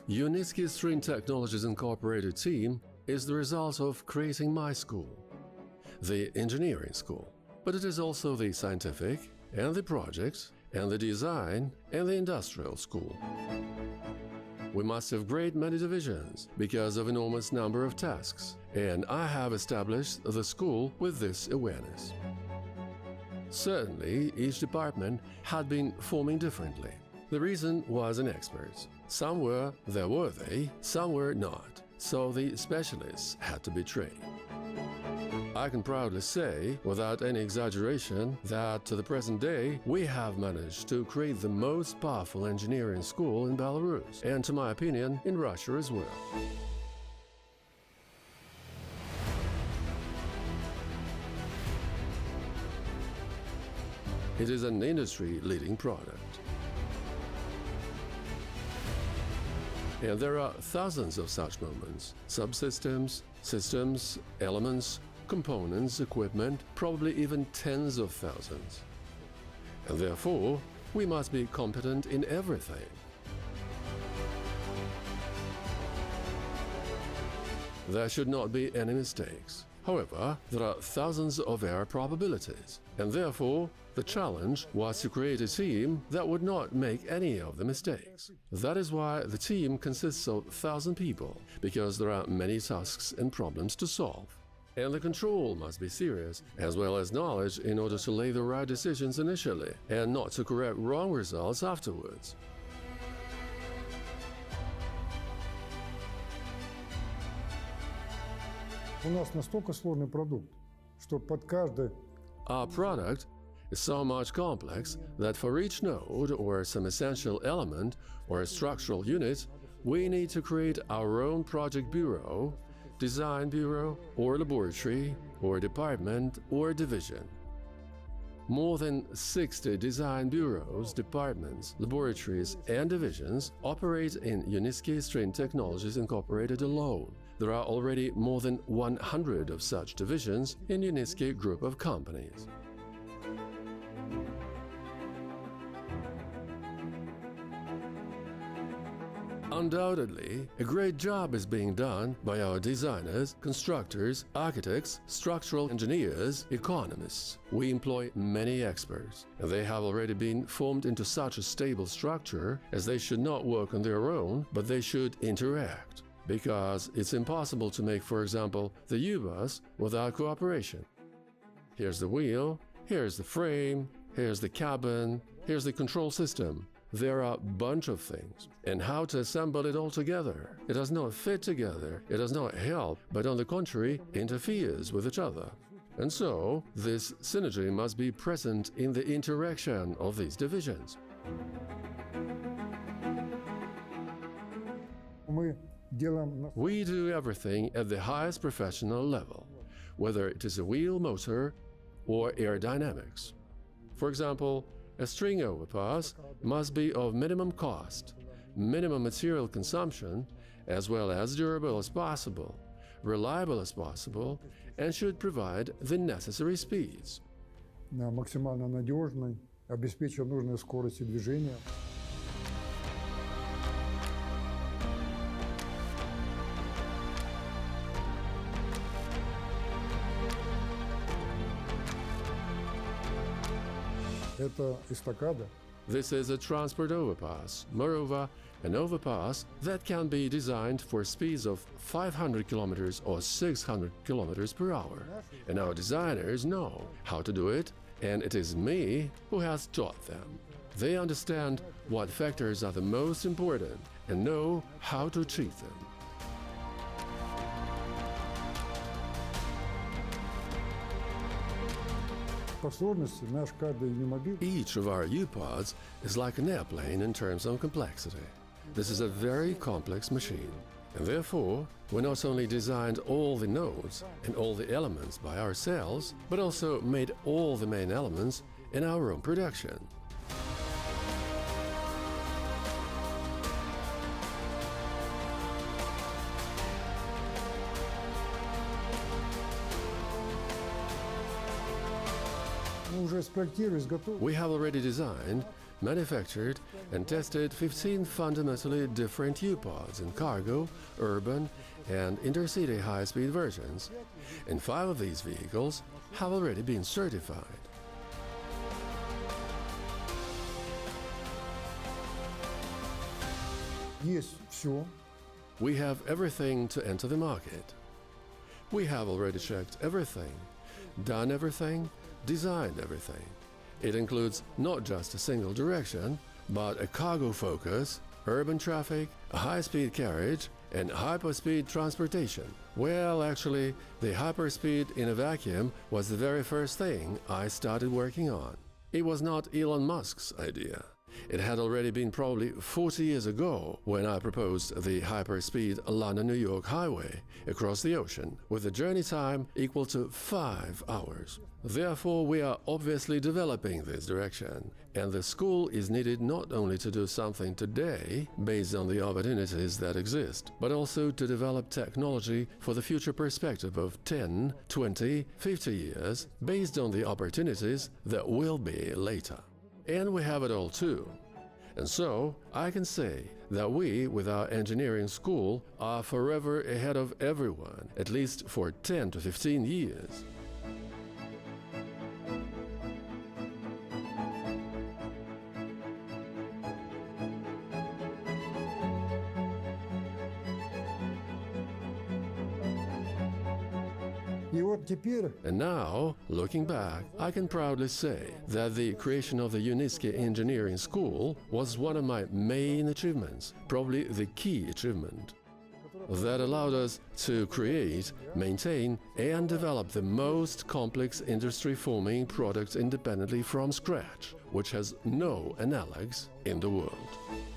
Yunitsky String Technologies Incorporated team is the result of creating my school, the engineering school. But it is also the scientific, and the project, and the design, and the industrial school. We must have great many divisions because of enormous number of tasks, and I have established the school with this awareness. Certainly, each department had been forming differently. The reason was in experts. Some were, there were they, some were not. So the specialists had to be trained. I can proudly say, without any exaggeration, that to the present day we have managed to create the most powerful engineering school in Belarus, and to my opinion, in Russia as well. It is an industry-leading product. And there are thousands of such moments, subsystems, systems, elements, components, equipment, probably even tens of thousands. And therefore, we must be competent in everything. There should not be any mistakes. However, there are thousands of error probabilities, and therefore, the challenge was to create a team that would not make any of the mistakes. That is why the team consists of 1,000 people, because there are many tasks and problems to solve. And the control must be serious, as well as knowledge in order to lay the right decisions initially, and not to correct wrong results afterwards. Our product is so much complex that for each node or some essential element or a structural unit, we need to create our own project bureau, design bureau, or laboratory, or department, or division. More than 60 design bureaus, departments, laboratories, and divisions operate in Yunitsky String Technologies Incorporated alone. There are already more than 100 of such divisions in Yunitsky group of companies. Undoubtedly, a great job is being done by our designers, constructors, architects, structural engineers, economists. We employ many experts, and they have already been formed into such a stable structure as they should not work on their own, but they should interact. Because it's impossible to make, for example, the U-bus without cooperation. Here's the wheel, here's the frame, here's the cabin, here's the control system. There are a bunch of things, and how to assemble it all together. It does not fit together, it does not help, but on the contrary, interferes with each other. And so, this synergy must be present in the interaction of these divisions. We do everything at the highest professional level, whether it is a wheel motor or aerodynamics. For example, a string overpass must be of minimum cost, minimum material consumption, as well as durable as possible, reliable as possible, and should provide the necessary speeds. Максимально надежный, обеспечивая нужные скорости движения. Это эстакада. This is a transport overpass. Moreover, an overpass that can be designed for speeds of 500 kilometers or 600 kilometers per hour. And our designers know how to do it, and it is me who has taught them. They understand what factors are the most important and know how to treat them. Each of our U-pods is like an airplane in terms of complexity. This is a very complex machine, and therefore we not only designed all the nodes and all the elements by ourselves, but also made all the main elements in our own production. Мы уже спроектировали, изготовили. We have already designed, manufactured, and tested 15 fundamentally different U-pods in cargo, urban, and intercity high-speed versions, and 5 of these vehicles have already been certified. Есть все. We have everything to enter the market. We have already checked everything, done everything, designed everything. It includes not just a single direction, but a cargo focus, urban traffic, a high-speed carriage, and hyperspeed transportation. Well, actually, the hyperspeed in a vacuum was the very first thing I started working on. It was not Elon Musk's idea. It had already been probably 40 years ago when I proposed the hyperspeed London-New York highway across the ocean with a journey time equal to 5 hours. Therefore, we are obviously developing this direction, and the school is needed not only to do something today based on the opportunities that exist, but also to develop technology for the future perspective of 10, 20, 50 years based on the opportunities that will be later. And we have it all too. And so, I can say that we, with our engineering school, are forever ahead of everyone, at least for 10 to 15 years. И вот теперь And now, looking back, I can proudly say that the creation of the Yunitski Engineering School was one of my main achievements, probably the key achievement, that allowed us to create, maintain, and develop the most complex industry-forming product independently from scratch, which has no analogues in the world.